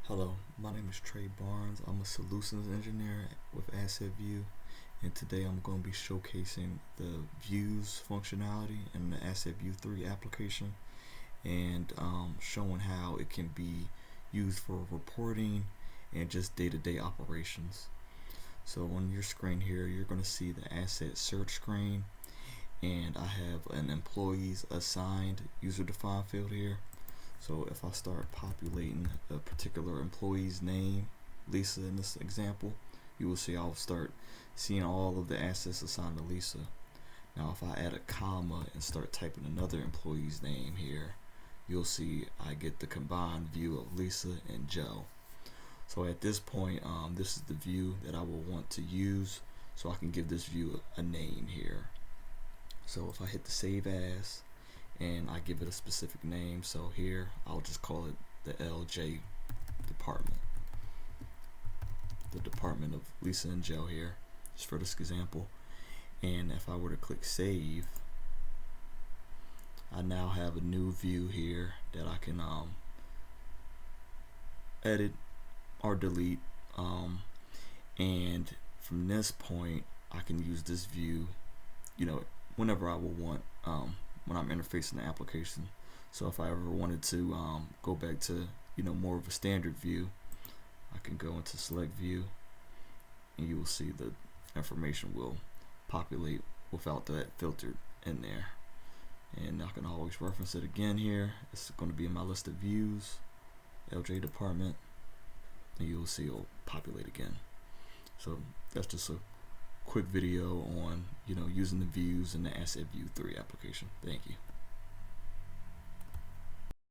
Hello, my name is Trey Barnes. I'm a solutions engineer with AssetView, and today I'm going to be showcasing the views functionality in the AssetView 3 application and showing how it can be used for reporting and just day-to-day operations. So on your screen here, you're going to see the asset search screen, and I have an employees assigned user-defined field here. So if I start populating a particular employee's name, Lisa in this example, you will see I'll start seeing all of the assets assigned to Lisa. Now if I add a comma and start typing another employee's name here, you'll see I get the combined view of Lisa and Joe. So at this point, this is the view that I will want to use, so I can give this view a name here. So if I hit the save as, and I give it a specific name, so here I'll just call it the LJ department, the department of Lisa and Joe here, just for this example. And if I were to click save, I now have a new view here that I can edit or delete, and from this point I can use this view, whenever I will want, when I'm interfacing the application. So if I ever wanted to go back to more of a standard view, I can go into select view, and you will see the information will populate without that filtered in there. And I can always reference it again here. It's going to be in my list of views, LJ department, and you'll see it'll populate again. So that's just a quick video on using the views in the AssetView 3 application. Thank you.